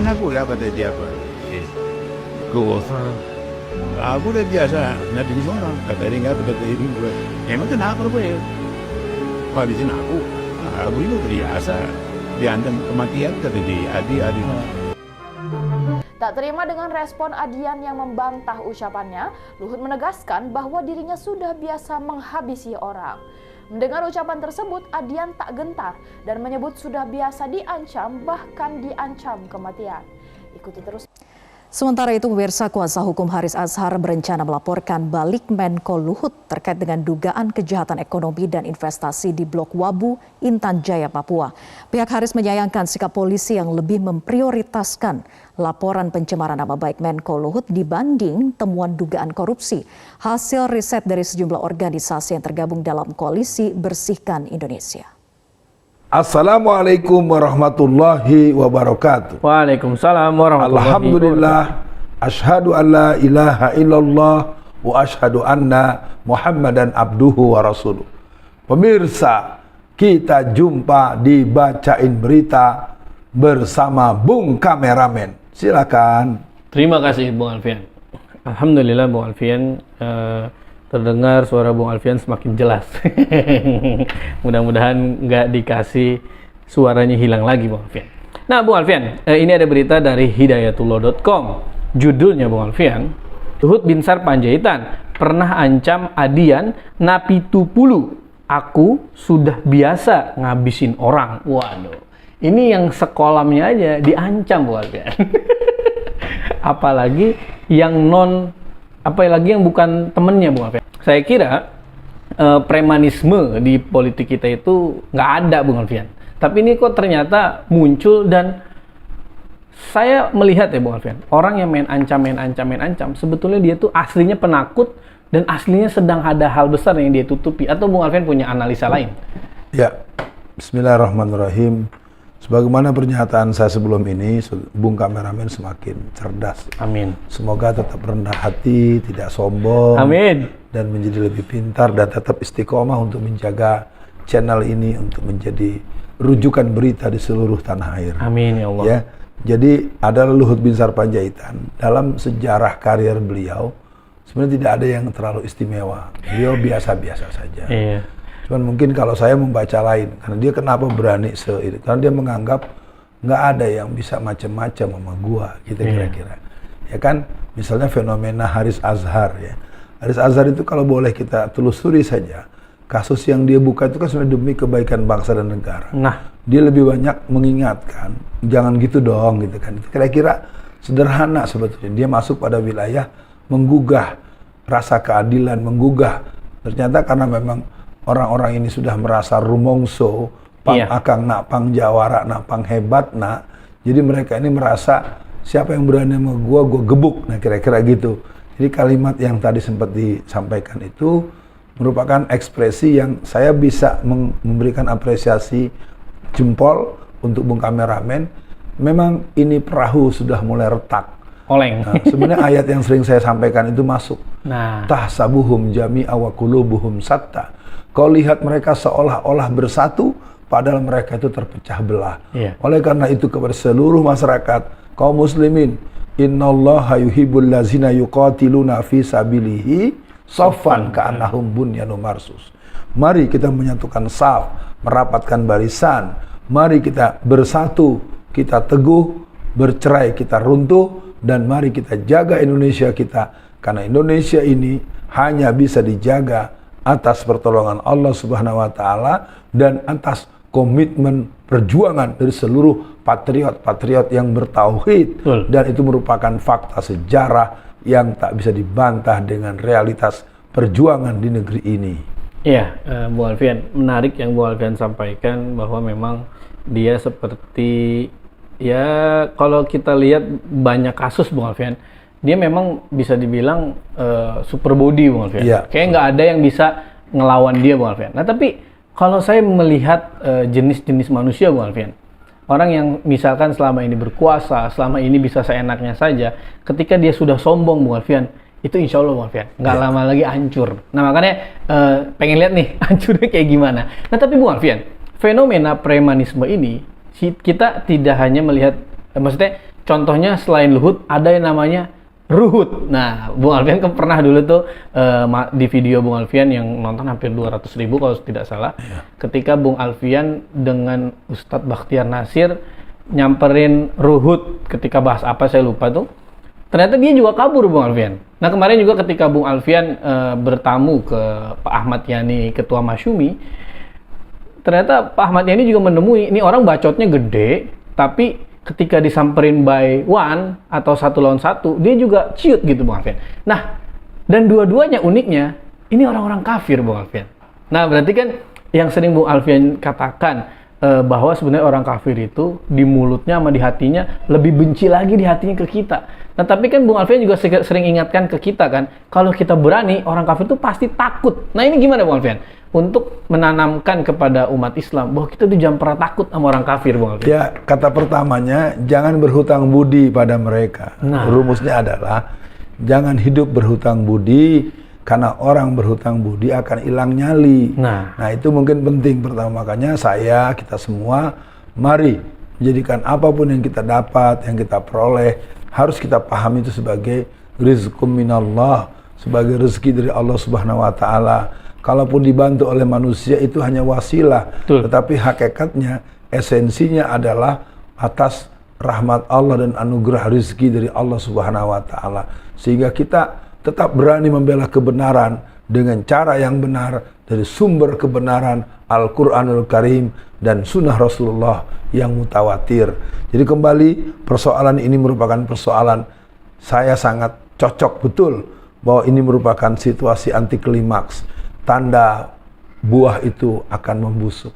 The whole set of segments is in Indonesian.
harapan aku ya kata dia apa? Gosa. Aku udah biasa nanti di sana. Kata dia nggak kata ini gue. Emang kenapa gue? Habisin aku itu biasa. Diancam kematian kata dia. Adi. Tak terima dengan respon Adian yang membantah ucapannya, Luhut menegaskan bahwa dirinya sudah biasa menghabisi orang. Mendengar ucapan tersebut, Adian tak gentar dan menyebut sudah biasa diancam, bahkan diancam kematian. Ikuti terus. Sementara itu, pemirsa, kuasa hukum Haris Azhar berencana melaporkan balik Menko Luhut terkait dengan dugaan kejahatan ekonomi dan investasi di Blok Wabu, Intan Jaya, Papua. Pihak Haris menyayangkan sikap polisi yang lebih memprioritaskan laporan pencemaran nama baik Menko Luhut dibanding temuan dugaan korupsi. Hasil riset dari sejumlah organisasi yang tergabung dalam koalisi Bersihkan Indonesia. Assalamualaikum warahmatullahi wabarakatuh. Waalaikumsalam warahmatullahi wabarakatuh. Alhamdulillah, asyhadu an la ilaha illallah wa asyhadu anna Muhammadan abduhu wa rasuluh. Pemirsa, kita jumpa di Bacain Berita bersama Bung Kameramen. Silakan. Terima kasih Bung Alfian. Alhamdulillah Bung Alfian, terdengar suara Bung Alfian semakin jelas. Mudah-mudahan nggak dikasih suaranya hilang lagi Bung Alfian. Nah Bung Alfian, ini ada berita dari hidayatullah.com. Judulnya Bung Alfian, Luhut Binsar Panjaitan pernah ancam Adian napi tupulu. Aku sudah biasa ngabisin orang. Waduh, ini yang sekolamnya aja diancam Bung Alfian. Apalagi yang bukan temennya Bung Alfian. Saya kira premanisme di politik kita itu nggak ada Bung Alfian. Tapi ini kok ternyata muncul, dan saya melihat ya Bung Alfian, orang yang main ancam, sebetulnya dia tuh aslinya penakut dan aslinya sedang ada hal besar yang dia tutupi. Atau Bung Alfian punya analisa lain? Ya, bismillahirrahmanirrahim. Sebagaimana pernyataan saya sebelum ini, Bung Kameramen semakin cerdas. Amin. Semoga tetap rendah hati, tidak sombong. Amin. Dan menjadi lebih pintar dan tetap istiqomah untuk menjaga channel ini untuk menjadi rujukan berita di seluruh tanah air. Amin ya Allah. Ya, jadi adalah Luhut Binsar Panjaitan. Dalam sejarah karier beliau, sebenarnya tidak ada yang terlalu istimewa. Beliau biasa-biasa saja. Iya. Cuman mungkin kalau saya membaca lain, karena dia kenapa berani karena dia menganggap nggak ada yang bisa macam-macam sama gua, gitu kira-kira. Ya kan, misalnya fenomena Haris Azhar ya. Haris Azhar itu kalau boleh kita telusuri saja, kasus yang dia buka itu kan sebenarnya demi kebaikan bangsa dan negara. Nah, dia lebih banyak mengingatkan, jangan gitu dong, gitu kan. Kira-kira sederhana sebetulnya. Dia masuk pada wilayah menggugah rasa keadilan, menggugah. Ternyata karena memang orang-orang ini sudah merasa rumongso, akang nak pang jawara, nak pang hebat nak. Jadi mereka ini merasa siapa yang berani sama gua gebuk. Nah kira-kira gitu. Jadi kalimat yang tadi sempat disampaikan itu merupakan ekspresi yang saya bisa memberikan apresiasi jempol untuk Bung Kameramen. Memang ini perahu sudah mulai retak. oleng. Nah, sebenarnya ayat yang sering saya sampaikan itu masuk. Nah, Tahsabuhum jami'a wa qulubuhum satta. Kau lihat mereka seolah-olah bersatu, padahal mereka itu terpecah belah. Iya. Oleh karena itu kepada seluruh masyarakat, kaum muslimin, innallaha yuhibbul ladzina yuqatiluna fi sabilihi saffan ka'annahum bunyanun marsus. Mari kita menyatukan saf, merapatkan barisan. Mari kita bersatu, kita teguh, bercerai kita runtuh, dan mari kita jaga Indonesia kita. Karena Indonesia ini hanya bisa dijaga atas pertolongan Allah Subhanahu wa taala dan atas komitmen perjuangan dari seluruh patriot-patriot yang bertauhid. Betul. Dan itu merupakan fakta sejarah yang tak bisa dibantah dengan realitas perjuangan di negeri ini. Iya, Bu Alfian, menarik yang Bu Alfian sampaikan bahwa memang dia seperti, ya kalau kita lihat banyak kasus Bu Alfian, dia memang bisa dibilang super body Bu Alfian. Ya. Kayaknya nggak ada yang bisa ngelawan dia Bu Alfian. Nah tapi kalau saya melihat jenis-jenis manusia Bu Alfian, orang yang misalkan selama ini berkuasa, selama ini bisa seenaknya saja, ketika dia sudah sombong Bu Alfian, itu insya Allah Bu Alfian nggak lama lagi hancur. Nah makanya pengen lihat nih hancurnya kayak gimana. Nah tapi Bu Alfian, fenomena premanisme ini kita tidak hanya melihat, maksudnya contohnya selain Luhut ada yang namanya Ruhut. Nah, Bung Alfian kan pernah dulu tuh di video Bung Alfian yang nonton hampir 200.000 kalau tidak salah. Ketika Bung Alfian dengan Ustadz Bakhtiar Nasir nyamperin Ruhut ketika bahas apa saya lupa tuh. Ternyata dia juga kabur Bung Alfian. Nah, kemarin juga ketika Bung Alfian bertamu ke Pak Ahmad Yani, Ketua Masyumi, ternyata Pak Ahmad Yani juga menemui ini orang bacotnya gede, tapi ketika disamperin by one atau 1 lawan 1, dia juga ciut gitu Bung Alfian. Nah, dan dua-duanya uniknya, ini orang-orang kafir Bung Alfian. Nah, berarti kan yang sering Bung Alfian katakan bahwa sebenarnya orang kafir itu di mulutnya sama di hatinya lebih benci lagi di hatinya ke kita. Nah, tapi kan Bung Alfian juga sering ingatkan ke kita kan, kalau kita berani, orang kafir itu pasti takut. Nah, ini gimana Bung Alfian? Untuk menanamkan kepada umat Islam bahwa kita tuh jangan pernah takut sama orang kafir, Bung Alfian. Ya, kata pertamanya jangan berhutang budi pada mereka. Nah. Rumusnya adalah jangan hidup berhutang budi, karena orang berhutang budi akan hilang nyali. Nah, itu mungkin penting pertama, makanya kita semua mari menjadikan apapun yang kita dapat, yang kita peroleh, harus kita pahami itu sebagai rizqum minallah, sebagai rezeki dari Allah Subhanahu wa taala. Kalaupun dibantu oleh manusia itu hanya wasilah. Betul. Tetapi hakikatnya, esensinya adalah atas rahmat Allah dan anugerah rezeki dari Allah Subhanahu wa taala. Sehingga kita tetap berani membela kebenaran dengan cara yang benar dari sumber kebenaran Al-Qur'anul Karim dan sunnah Rasulullah yang mutawatir. Jadi kembali, persoalan ini merupakan persoalan saya sangat cocok betul bahwa ini merupakan situasi anti klimaks. Tanda buah itu akan membusuk.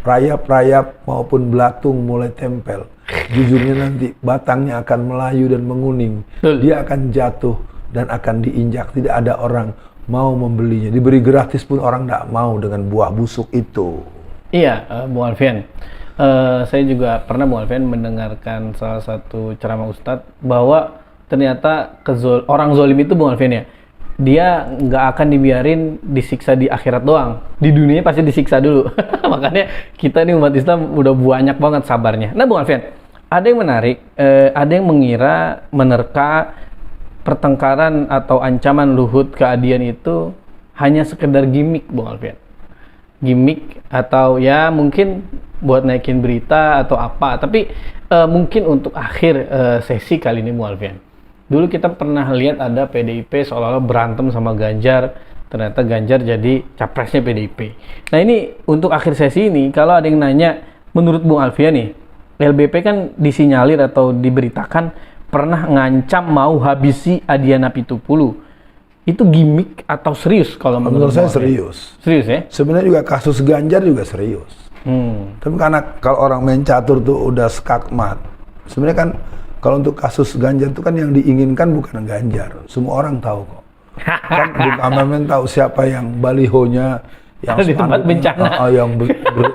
Rayap-rayap maupun belatung mulai tempel. Jujurnya nanti batangnya akan melayu dan menguning. Dia akan jatuh dan akan diinjak. Tidak ada orang mau membelinya. Diberi gratis pun orang tidak mau dengan buah busuk itu. Iya, Bung Alfian. Saya juga pernah Bung Alfian mendengarkan salah satu ceramah Ustadz bahwa ternyata orang zolim itu Bung Alfian ya, dia nggak akan dibiarin disiksa di akhirat doang, di dunia pasti disiksa dulu. Makanya kita nih umat Islam udah banyak banget sabarnya. Nah Bung Alfian, ada yang menarik, ada yang menerka pertengkaran atau ancaman Luhut ke Adian itu hanya sekedar gimmick Bung Alfian. Gimmick atau ya mungkin buat naikin berita atau apa, tapi mungkin untuk akhir sesi kali ini Bung Alfian. Dulu kita pernah lihat ada PDIP seolah-olah berantem sama Ganjar, ternyata Ganjar jadi capresnya PDIP. Nah ini untuk akhir sesi ini, kalau ada yang nanya, menurut Bung Alfian nih, LBP kan disinyalir atau diberitakan pernah ngancam mau habisi Adiana Pitupulu. Itu gimmick atau serius kalau menurut saya serius. Serius ya? Sebenarnya juga kasus Ganjar juga serius. Tapi karena kalau orang main catur tuh udah skakmat. Sebenarnya kan kalau untuk kasus Ganjar itu kan yang diinginkan bukan Ganjar. Semua orang tahu kok. Kan Bung Amamen tahu siapa yang balihonya yang di tempat bencana. Yang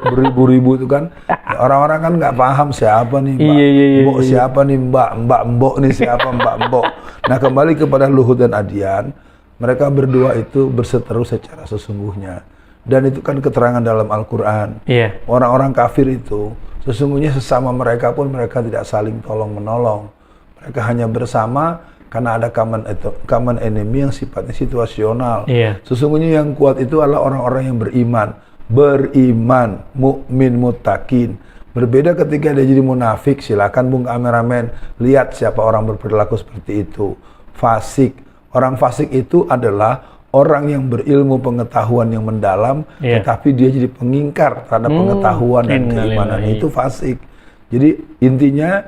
beribu-ribu itu kan. Orang-orang kan nggak paham siapa nih Mbak siapa nih Mbak nih siapa Mbak Mbok. Nah kembali kepada Luhut dan Adian, mereka berdua itu berseteru secara sesungguhnya. Dan itu kan keterangan dalam Al-Quran. Orang-orang kafir itu sesungguhnya sesama mereka pun mereka tidak saling tolong-menolong. Mereka hanya bersama karena ada common enemy yang sifatnya situasional. Sesungguhnya yang kuat itu adalah orang-orang yang beriman, mukmin, muttaqin. Berbeda ketika dia jadi munafik. Silakan Bung kameramen lihat siapa orang berperilaku seperti itu. Fasik. Orang fasik itu adalah orang yang berilmu pengetahuan yang mendalam, tetapi dia jadi pengingkar terhadap pengetahuan dan keimanan. Itu fasik. Jadi intinya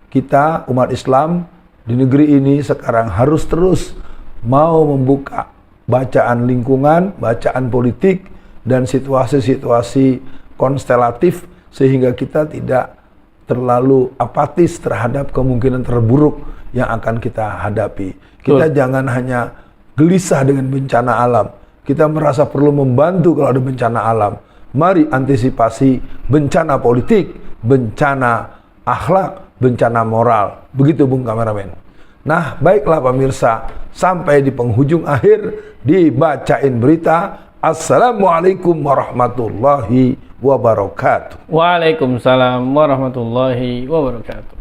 kita umat Islam di negeri ini sekarang harus terus mau membuka bacaan lingkungan, bacaan politik, dan situasi-situasi konstelatif sehingga kita tidak terlalu apatis terhadap kemungkinan terburuk yang akan kita hadapi. Kita jangan hanya gelisah dengan bencana alam. Kita merasa perlu membantu kalau ada bencana alam. Mari antisipasi bencana politik, bencana akhlak, bencana moral. Begitu Bung kameramen. Nah, baiklah pemirsa, sampai di penghujung akhir dibacain berita. Assalamualaikum warahmatullahi wabarakatuh. Waalaikumsalam warahmatullahi wabarakatuh.